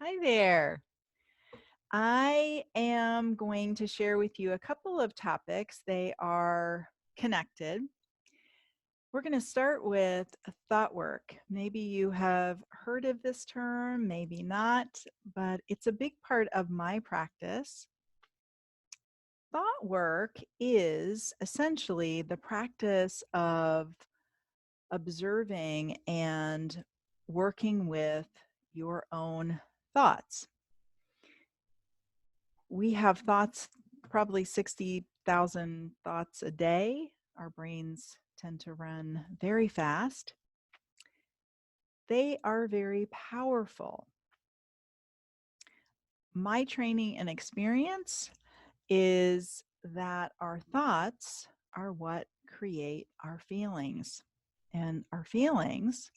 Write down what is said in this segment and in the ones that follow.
Hi there. I am going to share with you a couple of topics. They are connected. We're going to start with thought work. Maybe you have heard of this term, maybe not, but it's a big part of my practice. Thought work is essentially the practice of observing and working with your own thoughts. We have thoughts, probably 60,000 thoughts a day. Our brains tend to run very fast. They are very powerful. My training and experience is that our thoughts are what create our feelings. And our feelings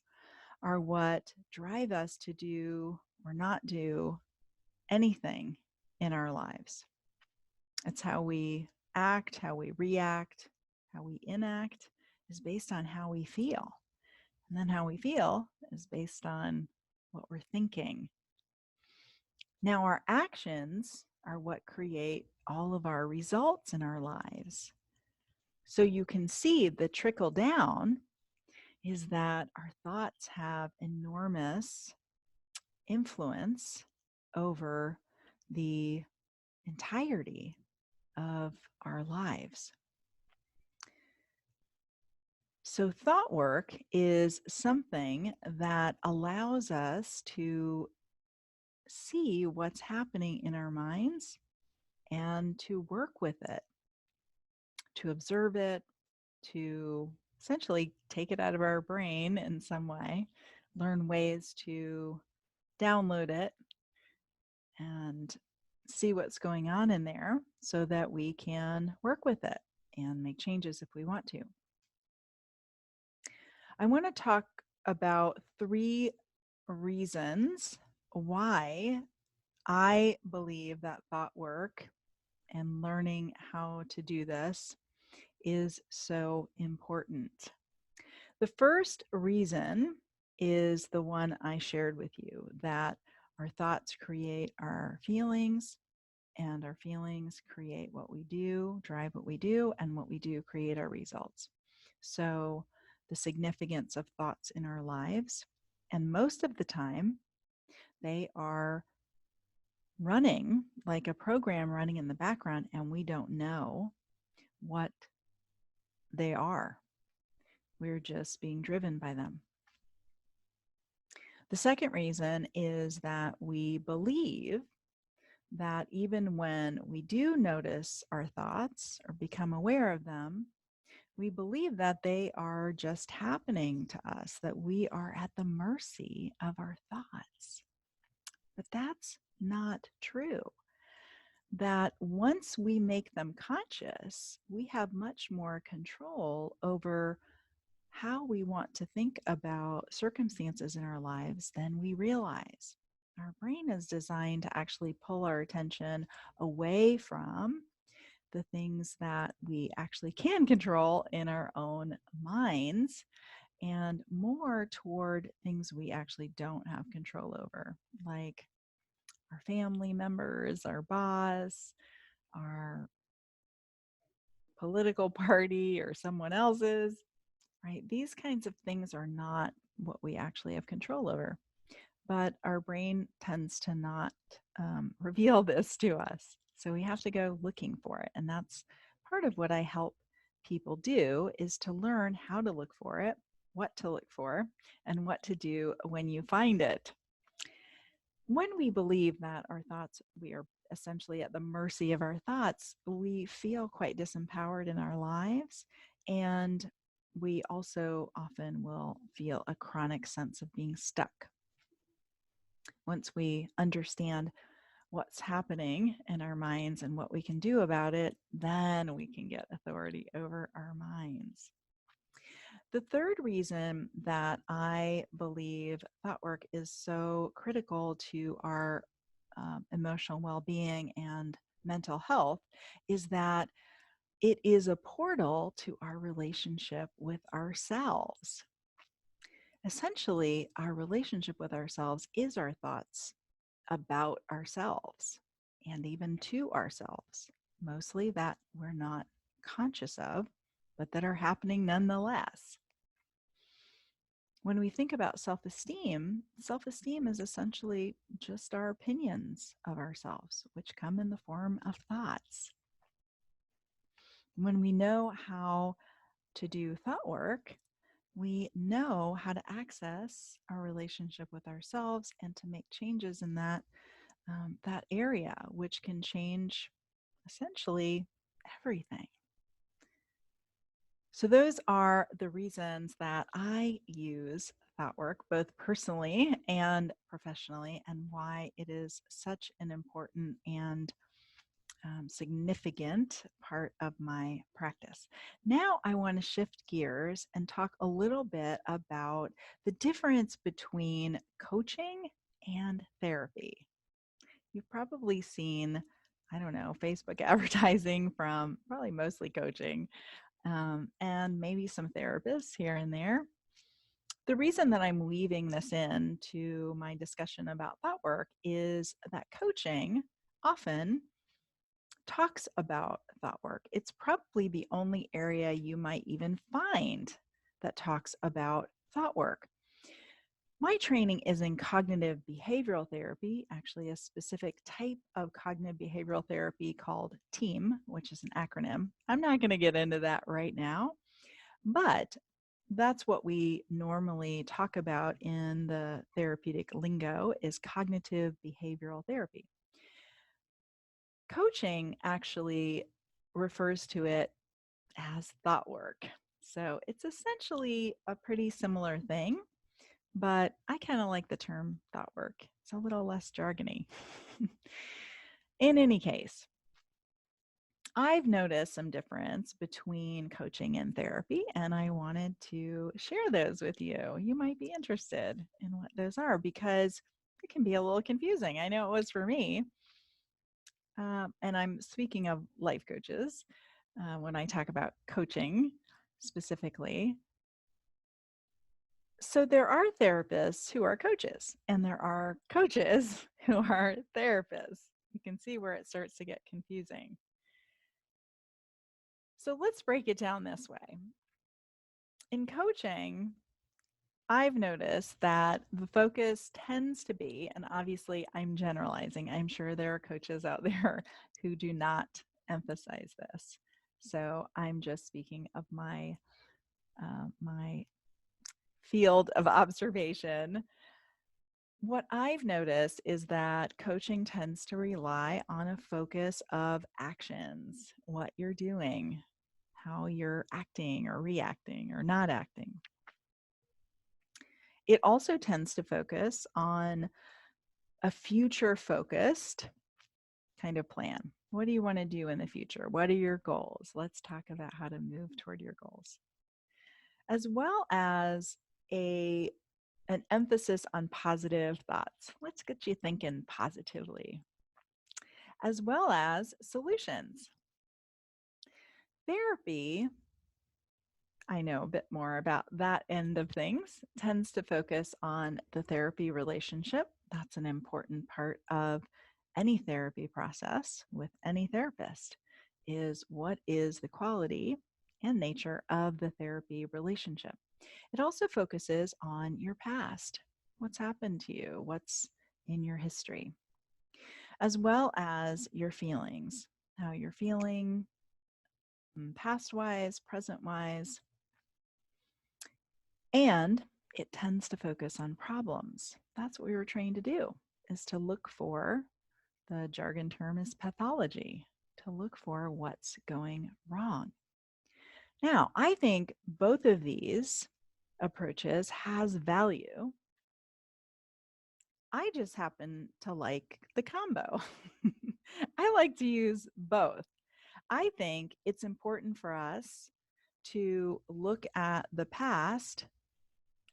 are what drive us to do or not do anything in our lives. It's how we act, how we react, how we enact is based on how we feel. And then how we feel is based on what we're thinking. Now, our actions are what create all of our results in our lives. So you can see the trickle down is that our thoughts have enormous influence over the entirety of our lives. So, thought work is something that allows us to see what's happening in our minds and to work with it, to observe it, to essentially take it out of our brain in some way, learn ways to download it and see what's going on in there so that we can work with it and make changes if we want to. I want to talk about three reasons why I believe that thought work and learning how to do this is so important. The first reason is the one I shared with you, that our thoughts create our feelings, and our feelings create what we do, drive what we do, and what we do create our results. So, the significance of thoughts in our lives, and most of the time, they are running like a program running in the background, and we don't know what they are. We're just being driven by them. The second reason is that we believe that even when we do notice our thoughts or become aware of them, we believe that they are just happening to us, that we are at the mercy of our thoughts. But that's not true. That once we make them conscious, we have much more control over how we want to think about circumstances in our lives than we realize. Our brain is designed to actually pull our attention away from the things that we actually can control in our own minds and more toward things we actually don't have control over, like our family members, our boss, our political party, or someone else's, right? These kinds of things are not what we actually have control over. But our brain tends to not reveal this to us. So we have to go looking for it. And that's part of what I help people do, is to learn how to look for it, what to look for, and what to do when you find it. When we believe that our thoughts, we are essentially at the mercy of our thoughts, we feel quite disempowered in our lives. And we also often will feel a chronic sense of being stuck. Once we understand what's happening in our minds and what we can do about it, then we can get authority over our minds. The third reason that I believe thought work is so critical to our emotional well being and mental health is that it is a portal to our relationship with ourselves. Essentially, our relationship with ourselves is our thoughts. about ourselves and even to ourselves, mostly that we're not conscious of, but that are happening nonetheless. When we think about self-esteem is essentially just our opinions of ourselves, which come in the form of thoughts. When we know how to do thought work, we know how to access our relationship with ourselves and to make changes in that area, which can change essentially everything. So those are the reasons that I use thought work, both personally and professionally, and why it is such an important and significant part of my practice. Now, I want to shift gears and talk a little bit about the difference between coaching and therapy. You've probably seen, I don't know, Facebook advertising from probably mostly coaching, and maybe some therapists here and there. The reason that I'm weaving this in to my discussion about thought work is that coaching often talks about thought work. It's probably the only area you might even find that talks about thought work. My training is in cognitive behavioral therapy, actually a specific type of cognitive behavioral therapy called TEAM, which is an acronym. I'm not going to get into that right now, but that's what we normally talk about in the therapeutic lingo is cognitive behavioral therapy. Coaching actually refers to it as thought work. So it's essentially a pretty similar thing, but I kind of like the term thought work. It's a little less jargony. In any case, I've noticed some difference between coaching and therapy, and I wanted to share those with you. You might be interested in what those are because it can be a little confusing. I know it was for me. And I'm speaking of life coaches when I talk about coaching specifically. So there are therapists who are coaches, and there are coaches who are therapists. You can see where it starts to get confusing. So let's break it down this way. In coaching, I've noticed that the focus tends to be, and obviously I'm generalizing, I'm sure there are coaches out there who do not emphasize this. So I'm just speaking of my field of observation. What I've noticed is that coaching tends to rely on a focus of actions, what you're doing, how you're acting or reacting or not acting. It also tends to focus on a future focused kind of plan. What do you want to do in the future? What are your goals? Let's talk about how to move toward your goals. As well as an emphasis on positive thoughts. Let's get you thinking positively. As well as solutions. Therapy, I know a bit more about that end of things, tends to focus on the therapy relationship. That's an important part of any therapy process with any therapist, is what is the quality and nature of the therapy relationship. It also focuses on your past. What's happened to you? What's in your history? As well as your feelings, how you're feeling past-wise, present-wise. And it tends to focus on problems. That's what we were trained to do, is to look for, the jargon term is pathology, to look for what's going wrong. Now, I think both of these approaches has value. I just happen to like the combo. I like to use both. I think it's important for us to look at the past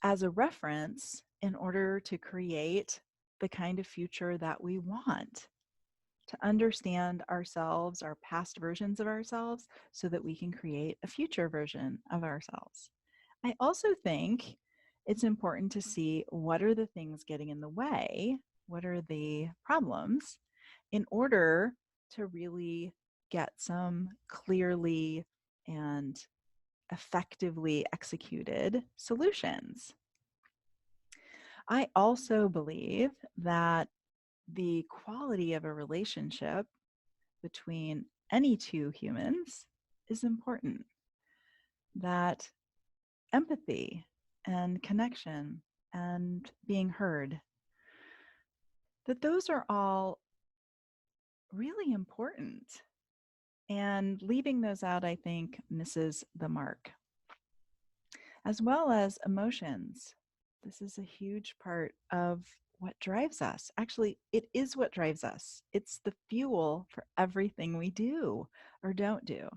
as a reference in order to create the kind of future that we want, to understand ourselves, our past versions of ourselves, so that we can create a future version of ourselves. I also think it's important to see what are the things getting in the way what are the problems, in order to really get some clearly and effectively executed solutions. I also believe that the quality of a relationship between any two humans is important, that empathy and connection and being heard, that those are all really important. And leaving those out, I think, misses the mark, as well as emotions. This is a huge part of what drives us. Actually, it is what drives us. It's the fuel for everything we do or don't do.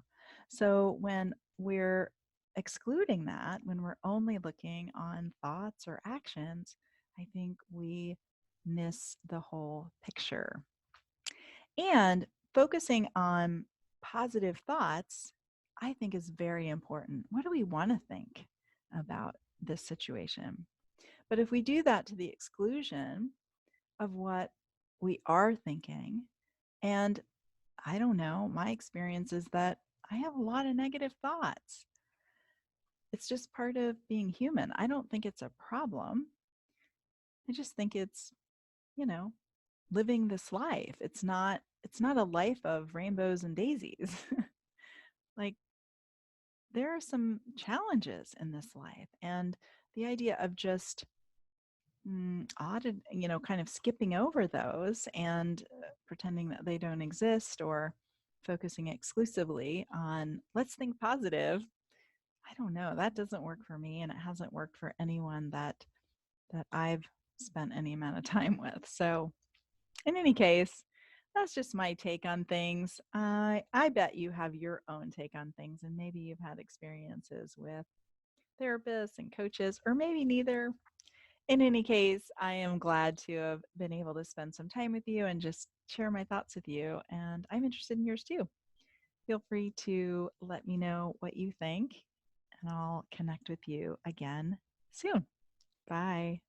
So when we're excluding that, when we're only looking on thoughts or actions, I think we miss the whole picture. And focusing on positive thoughts, I think, is very important. What do we want to think about this situation? But if we do that to the exclusion of what we are thinking, and I don't know, my experience is that I have a lot of negative thoughts. It's just part of being human. I don't think it's a problem. I just think it's, you know, living this life. It's not a life of rainbows and daisies. Like, there are some challenges in this life, and the idea of just kind of skipping over those and pretending that they don't exist, or focusing exclusively on let's think positive, I don't know, that doesn't work for me, and it hasn't worked for anyone that I've spent any amount of time with. So in any case, that's just my take on things. I bet you have your own take on things, and maybe you've had experiences with therapists and coaches, or maybe neither. In any case, I am glad to have been able to spend some time with you and just share my thoughts with you. And I'm interested in yours too. Feel free to let me know what you think, and I'll connect with you again soon. Bye.